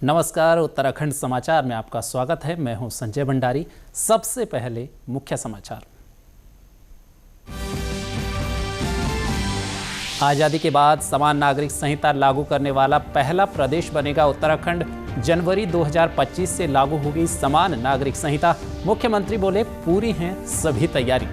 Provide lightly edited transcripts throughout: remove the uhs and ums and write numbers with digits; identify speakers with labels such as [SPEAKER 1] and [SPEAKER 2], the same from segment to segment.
[SPEAKER 1] नमस्कार, उत्तराखंड समाचार में आपका स्वागत है। मैं हूं संजय भंडारी। सबसे पहले मुख्य समाचार। आजादी के बाद समान नागरिक संहिता लागू करने वाला पहला प्रदेश बनेगा उत्तराखंड। जनवरी 2025 से लागू होगी समान नागरिक संहिता। मुख्यमंत्री बोले, पूरी हैं सभी तैयारी।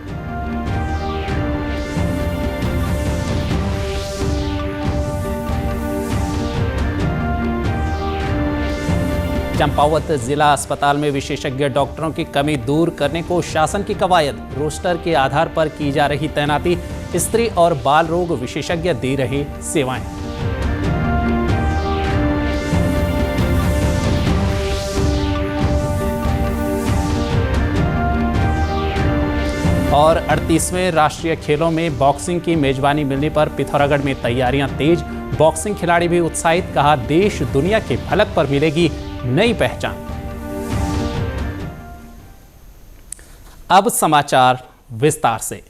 [SPEAKER 1] चंपावत जिला अस्पताल में विशेषज्ञ डॉक्टरों की कमी दूर करने को शासन की कवायद। रोस्टर के आधार पर की जा रही तैनाती। स्त्री और बाल रोग विशेषज्ञ दे रहे सेवाएं। और 38वें राष्ट्रीय खेलों में बॉक्सिंग की मेजबानी मिलने पर पिथौरागढ़ में तैयारियां तेज। बॉक्सिंग खिलाड़ी भी उत्साहित, कहा देश दुनिया के फलक पर मिलेगी नई पहचान। अब समाचार विस्तार से।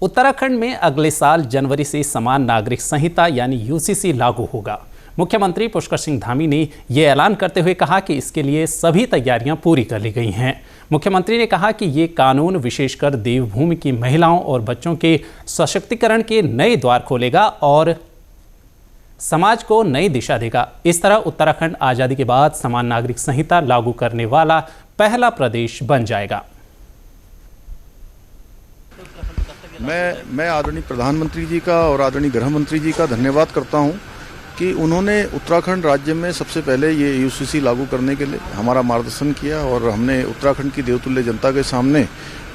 [SPEAKER 1] उत्तराखंड में अगले साल जनवरी से समान नागरिक संहिता यानी यूसीसी लागू होगा। मुख्यमंत्री पुष्कर सिंह धामी ने यह ऐलान करते हुए कहा कि इसके लिए सभी तैयारियां पूरी कर ली गई हैं। मुख्यमंत्री ने कहा कि ये कानून विशेषकर देवभूमि की महिलाओं और बच्चों के सशक्तिकरण के नए द्वार खोलेगा और समाज को नई दिशा देगा। इस तरह उत्तराखंड आजादी के बाद समान नागरिक संहिता लागू करने वाला पहला प्रदेश बन जाएगा।
[SPEAKER 2] मैं आदरणीय प्रधानमंत्री जी का और आदरणीय गृह मंत्री जी का धन्यवाद करता हूं कि उन्होंने उत्तराखंड राज्य में सबसे पहले ये यूसीसी लागू करने के लिए हमारा मार्गदर्शन किया और हमने उत्तराखंड की देवतुल्य जनता के सामने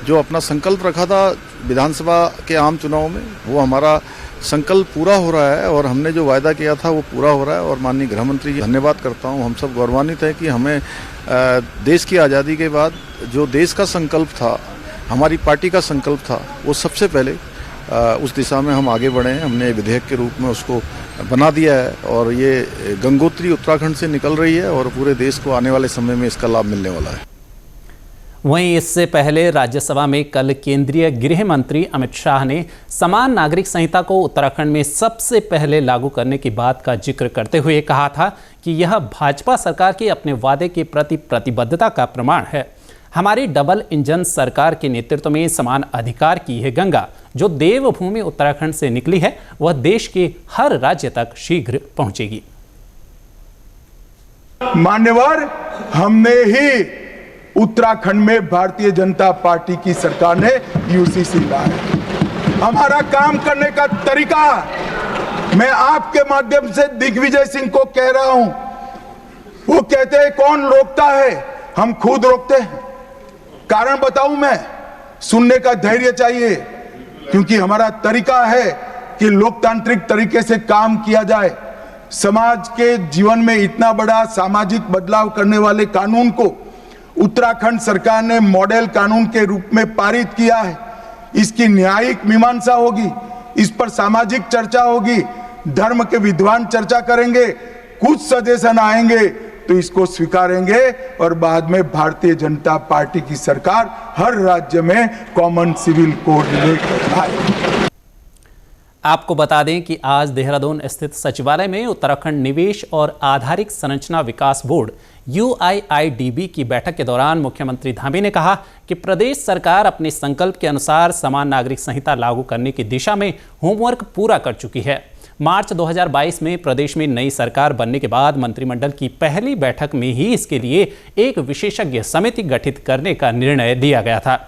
[SPEAKER 2] जो अपना संकल्प रखा था विधानसभा के आम चुनाव में, वो हमारा संकल्प पूरा हो रहा है और हमने जो वायदा किया था वो पूरा हो रहा है। और माननीय गृह मंत्री जी धन्यवाद करता हूँ। हम सब गौरवान्वित हैं कि हमें देश की आज़ादी के बाद जो देश का संकल्प था, हमारी पार्टी का संकल्प था, वो सबसे पहले उस दिशा में हम आगे बढ़े हैं। हमने विधेयक के रूप में उसको बना दिया है और ये गंगोत्री उत्तराखंड से निकल रही है और पूरे देश को आने वाले समय में इसका लाभ मिलने वाला है।
[SPEAKER 1] वहीं इससे पहले राज्यसभा में कल केंद्रीय गृह मंत्री अमित शाह ने समान नागरिक संहिता को उत्तराखंड में सबसे पहले लागू करने की बात का जिक्र करते हुए कहा था कि यह भाजपा सरकार की अपने वादे के प्रति प्रतिबद्धता का प्रमाण है। हमारी डबल इंजन सरकार के नेतृत्व में समान अधिकार की यह गंगा जो देवभूमि उत्तराखंड से निकली है, वह देश के हर राज्य तक शीघ्र पहुंचेगी।
[SPEAKER 3] मान्यवर, हमने ही उत्तराखंड में भारतीय जनता पार्टी की सरकार ने यूसीसी लाया। हमारा काम करने का तरीका मैं आपके माध्यम से दिग्विजय सिंह को कह रहा हूं। वो कहते हैं कौन रोकता है, हम खुद रोकते हैं। कारण बताऊं मैं, सुनने का धैर्य चाहिए, क्योंकि हमारा तरीका है कि लोकतांत्रिक तरीके से काम किया जाए। समाज के जीवन में इतना बड़ा सामाजिक बदलाव करने वाले कानून को उत्तराखंड सरकार ने मॉडल कानून के रूप में पारित किया है। इसकी न्यायिक मीमांसा होगी, इस पर सामाजिक चर्चा होगी, धर्म के विद्वान चर्चा करेंगे, कुछ सजेशन आएंगे तो इसको स्वीकारेंगे और बाद में भारतीय जनता पार्टी की सरकार हर राज्य में कॉमन सिविल कोड लेकर आएगी।
[SPEAKER 1] आपको बता दें कि आज देहरादून स्थित सचिवालय में उत्तराखंड निवेश और आधारिक संरचना विकास बोर्ड UIIDB की बैठक के दौरान मुख्यमंत्री धामी ने कहा कि प्रदेश सरकार अपने संकल्प के अनुसार समान नागरिक संहिता लागू करने की दिशा में होमवर्क पूरा कर चुकी है। मार्च 2022 में प्रदेश में नई सरकार बनने के बाद मंत्रिमंडल की पहली बैठक में ही इसके लिए एक विशेषज्ञ समिति गठित करने का निर्णय लिया गया था।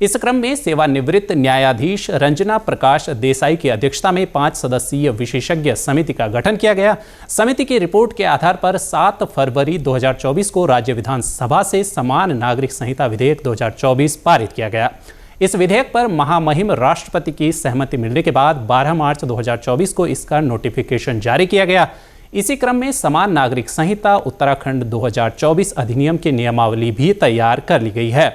[SPEAKER 1] इस क्रम में सेवानिवृत्त न्यायाधीश रंजना प्रकाश देसाई की अध्यक्षता में 5 सदस्यीय विशेषज्ञ समिति का गठन किया गया। समिति की रिपोर्ट के आधार पर 7 फरवरी 2024 को राज्य विधानसभा से समान नागरिक संहिता विधेयक 2024 पारित किया गया। इस विधेयक पर महामहिम राष्ट्रपति की सहमति मिलने के बाद 12 मार्च 2024 को इसका नोटिफिकेशन जारी किया गया। इसी क्रम में समान नागरिक संहिता उत्तराखंड 2024 अधिनियम की नियमावली भी तैयार कर ली गई है।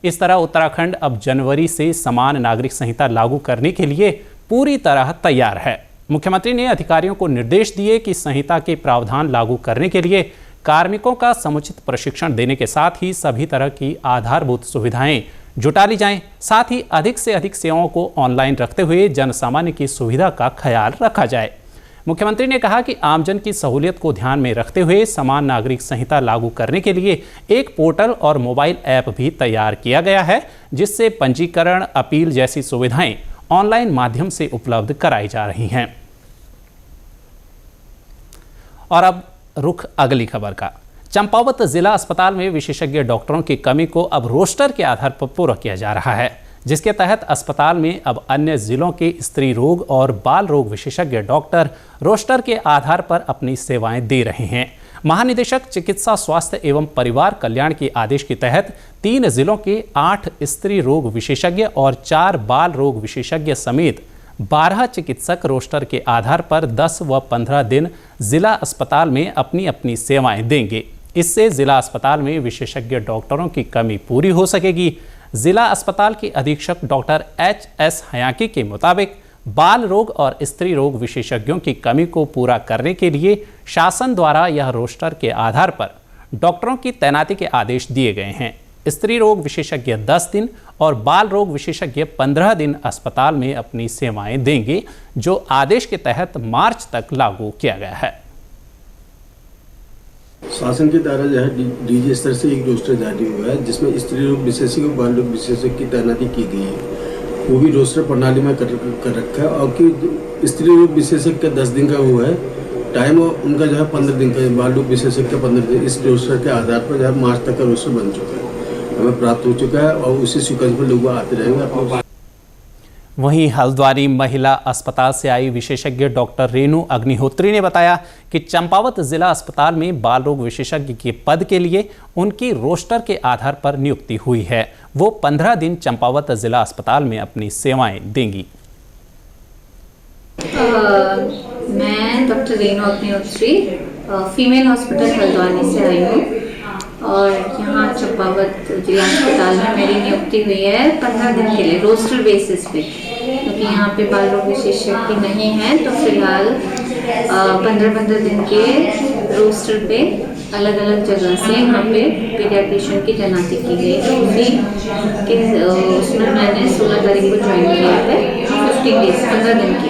[SPEAKER 1] इस तरह उत्तराखंड अब जनवरी से समान नागरिक संहिता लागू करने के लिए पूरी तरह तैयार है। मुख्यमंत्री ने अधिकारियों को निर्देश दिए कि संहिता के प्रावधान लागू करने के लिए कार्मिकों का समुचित प्रशिक्षण देने के साथ ही सभी तरह की आधारभूत सुविधाएं जुटा ली जाएं। साथ ही अधिक से अधिक सेवाओं को ऑनलाइन रखते हुए जनसामान्य की सुविधा का ख्याल रखा जाए। मुख्यमंत्री ने कहा कि आमजन की सहूलियत को ध्यान में रखते हुए समान नागरिक संहिता लागू करने के लिए एक पोर्टल और मोबाइल ऐप भी तैयार किया गया है, जिससे पंजीकरण, अपील जैसी सुविधाएं ऑनलाइन माध्यम से उपलब्ध कराई जा रही हैं। और अब रुख अगली खबर का। चंपावत जिला अस्पताल में विशेषज्ञ डॉक्टरों की कमी को अब रोस्टर के आधार पर पूरा किया जा रहा है, जिसके तहत अस्पताल में अब अन्य जिलों के स्त्री रोग और बाल रोग विशेषज्ञ डॉक्टर रोस्टर के आधार पर अपनी सेवाएं दे रहे हैं। महानिदेशक चिकित्सा स्वास्थ्य एवं परिवार कल्याण के आदेश के तहत 3 जिलों के 8 स्त्री रोग विशेषज्ञ और 4 बाल रोग विशेषज्ञ समेत 12 चिकित्सक रोस्टर के आधार पर 10 व 15 दिन जिला अस्पताल में अपनी अपनी सेवाएं देंगे। इससे जिला अस्पताल में विशेषज्ञ डॉक्टरों की कमी पूरी हो सकेगी। जिला अस्पताल के अधीक्षक डॉक्टर H.S. हयाकी के मुताबिक बाल रोग और स्त्री रोग विशेषज्ञों की कमी को पूरा करने के लिए शासन द्वारा यह रोस्टर के आधार पर डॉक्टरों की तैनाती के आदेश दिए गए हैं। स्त्री रोग विशेषज्ञ 10 दिन और बाल रोग विशेषज्ञ 15 दिन अस्पताल में अपनी सेवाएं देंगे, जो आदेश के तहत मार्च तक लागू किया गया है।
[SPEAKER 4] शासन के द्वारा जो है डीजी स्तर से एक रोस्टर जारी हुआ है, जिसमें स्त्री रोग विशेषज्ञ और बाल रोग विशेषज्ञ की तैनाती की गई है। वो भी रोस्टर प्रणाली में कर रखा है। और कि स्त्री रोग विशेषज्ञ का 10 दिन का वो है टाइम, और उनका जो है 15 दिन का, बाल रोग विशेषज्ञ का 15 दिन। इस रोस्टर के आधार पर जो है मार्च तक का रोस्टर बन चुका है, हमें प्राप्त हो चुका है और उसी सीक्वेंस पर लोग आते रहेंगे।
[SPEAKER 1] वहीं हल्द्वानी महिला अस्पताल से आई विशेषज्ञ डॉक्टर रेणु अग्निहोत्री ने बताया कि चंपावत जिला अस्पताल में बाल रोग विशेषज्ञ के पद के लिए उनकी रोस्टर के आधार पर नियुक्ति हुई है। वो 15 दिन चंपावत जिला अस्पताल में अपनी सेवाएं देंगी।
[SPEAKER 5] मैं doctor Renu Agnihotri female hospital Haldwani से आई हूँ और यहाँ चंपावत जिला अस्पताल में मेरी नियुक्ति हुई है 15 दिन के लिए रोस्टर बेसिस पे, क्योंकि यहाँ पे बाल रोग विशेषज्ञ नहीं है। तो फिलहाल 15-15 दिन के रोस्टर पे अलग अलग जगह से यहाँ पे पीडियाट्रिशियन की तैनाती की गई। तो उसमें मैंने 16 तारीख को ज्वाइन किया है, 15 डेज 15 दिन की।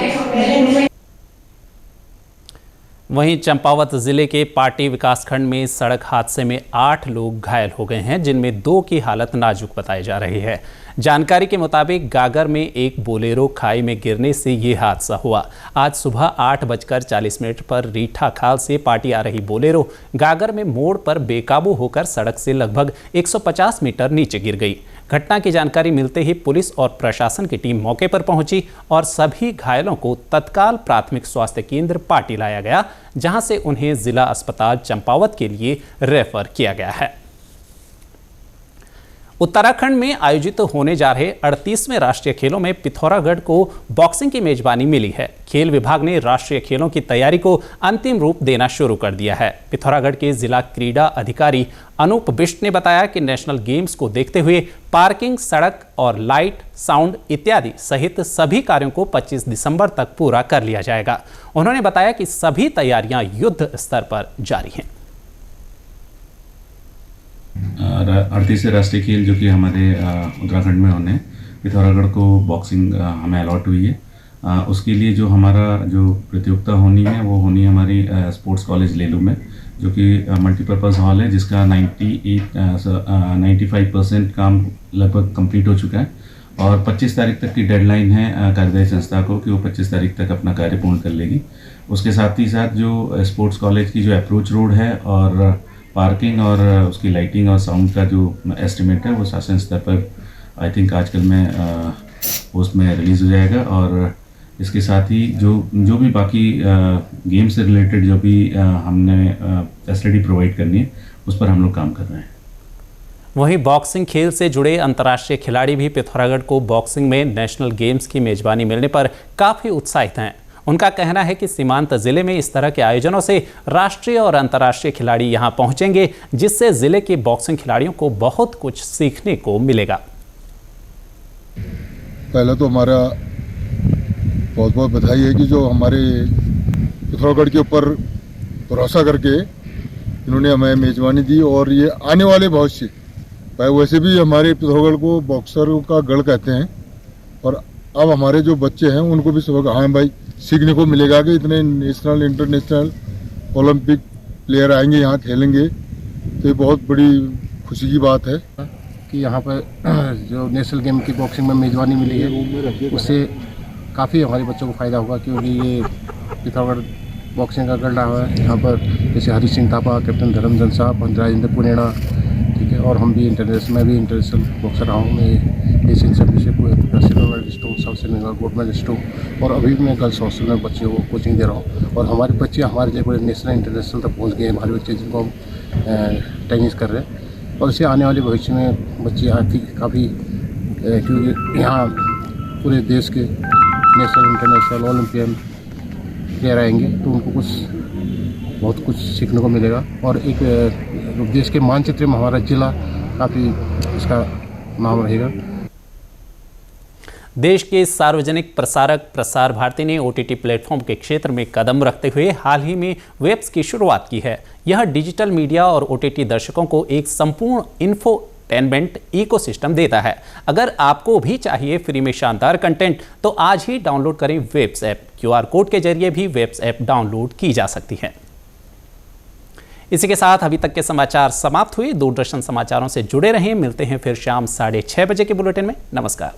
[SPEAKER 1] वहीं चंपावत जिले के पाटी विकासखंड में सड़क हादसे में 8 लोग घायल हो गए हैं, जिनमें 2 की हालत नाजुक बताई जा रही है। जानकारी के मुताबिक गागर में एक बोलेरो खाई में गिरने से ये हादसा हुआ। आज सुबह 8:40 पर रीठा खाल से पाटी आ रही बोलेरो गागर में मोड़ पर बेकाबू होकर सड़क से लगभग 150 मीटर नीचे गिर गई। घटना की जानकारी मिलते ही पुलिस और प्रशासन की टीम मौके पर पहुंची और सभी घायलों को तत्काल प्राथमिक स्वास्थ्य केंद्र पाटी लाया गया, जहां से उन्हें जिला अस्पताल चंपावत के लिए रेफर किया गया है। उत्तराखंड में आयोजित होने जा रहे 38वें राष्ट्रीय खेलों में पिथौरागढ़ को बॉक्सिंग की मेजबानी मिली है। खेल विभाग ने राष्ट्रीय खेलों की तैयारी को अंतिम रूप देना शुरू कर दिया है। पिथौरागढ़ के जिला क्रीड़ा अधिकारी अनूप बिष्ट ने बताया कि नेशनल गेम्स को देखते हुए पार्किंग, सड़क और लाइट, साउंड इत्यादि सहित सभी कार्यों को 25 दिसंबर तक पूरा कर लिया जाएगा। उन्होंने बताया कि सभी तैयारियां युद्ध स्तर पर जारी हैं।
[SPEAKER 6] 38वें राष्ट्रीय खेल जो कि हमारे उत्तराखंड में होने, पिथौरागढ़ को बॉक्सिंग हमें अलॉट हुई है। उसके लिए जो हमारा जो प्रतियोगिता होनी है वो होनी है हमारी स्पोर्ट्स कॉलेज लेलू में, जो कि मल्टीपर्पज़ हॉल है, जिसका 95% काम लगभग कंप्लीट हो चुका है और 25 तारीख तक की डेडलाइन है कार्यदायी संस्था को कि वो 25 तारीख तक अपना कार्य पूर्ण कर लेगी। उसके साथ ही साथ जो स्पोर्ट्स कॉलेज की जो अप्रोच रोड है और पार्किंग और उसकी लाइटिंग और साउंड का जो एस्टिमेट है वो शासन स्तर पर आई थिंक आजकल में पोस्ट में रिलीज़ हो जाएगा। और इसके साथ ही जो भी बाकी गेम से रिलेटेड जो भी हमने फैसिलिटी प्रोवाइड करनी है उस पर हम लोग काम कर रहे हैं।
[SPEAKER 1] वहीं बॉक्सिंग खेल से जुड़े अंतर्राष्ट्रीय खिलाड़ी भी पिथौरागढ़ को बॉक्सिंग में नेशनल गेम्स की मेजबानी मिलने पर काफ़ी उत्साहित हैं। उनका कहना है कि सीमांत जिले में इस तरह के आयोजनों से राष्ट्रीय और अंतर्राष्ट्रीय खिलाड़ी यहां पहुंचेंगे, जिससे जिले के बॉक्सिंग खिलाड़ियों को बहुत कुछ सीखने को मिलेगा।
[SPEAKER 7] पहले तो हमारा बहुत बहुत बधाई है कि जो हमारे पिथौरागढ़ के ऊपर भरोसा करके इन्होंने हमें मेजबानी दी और ये आने वाले भविष्य, वैसे भी हमारे पिथौरागढ़ को बॉक्सरों का गढ़ कहते हैं और अब हमारे जो बच्चे हैं उनको भी सब हाँ भाई सीखने को मिलेगा कि इतने नेशनल इंटरनेशनल ओलंपिक प्लेयर आएंगे यहाँ खेलेंगे, तो ये बहुत बड़ी खुशी की बात है
[SPEAKER 8] कि यहाँ पर जो नेशनल गेम की बॉक्सिंग में मेज़बानी मिली है उससे काफ़ी हमारे बच्चों को फ़ायदा होगा, क्योंकि ये पिथौरागढ़ बॉक्सिंग का गढ़ रहा है। यहाँ पर जैसे हरी सिंह थापा, कैप्टन धर्मचंद साहब, राजेंद्र पुनेड़ा, ठीक है, और हम भी मैं भी इंटरनेशनल बॉक्सर रहा हूँ। मैं एशियन चैम्पियनशिप में सिल्वर मेडलिस्ट हूँ, सबसे महंगा गोल्ड मेडलिस्ट हूँ, और अभी भी मैं गर्ल्स हॉस्टल में बच्चों को कोचिंग दे रहा हूँ। और हमारे बच्चे हमारे जगह नेशनल इंटरनेशनल तक पहुँच गए हैं, हमारे बच्चे जिनको हम टेनिस कर रहे हैं। और इससे आने वाले भविष्य में बच्चे काफ़ी, क्योंकि यहाँ पूरे देश के नेशनल इंटरनेशनल ओलंपियन प्लेयर आएंगे तो उनको बहुत कुछ सीखने को मिलेगा, और एक देश के मानचित्र में हमारा जिला काफ़ी इसका नाम रहेगा।
[SPEAKER 1] देश के सार्वजनिक प्रसारक प्रसार भारती ने OTT प्लेटफॉर्म के क्षेत्र में कदम रखते हुए हाल ही में वेब्स की शुरुआत की है। यह डिजिटल मीडिया और OTT दर्शकों को एक संपूर्ण इंफोटेनमेंट इकोसिस्टम देता है। अगर आपको भी चाहिए फ्री में शानदार कंटेंट तो आज ही डाउनलोड करें वेब्स ऐप। QR कोड के जरिए भी वेब्स ऐप डाउनलोड की जा सकती है। इसी के साथ अभी तक के समाचार समाप्त हुए। दूरदर्शन समाचारों से जुड़े रहें। मिलते हैं फिर शाम 6:30 बजे के बुलेटिन में। नमस्कार।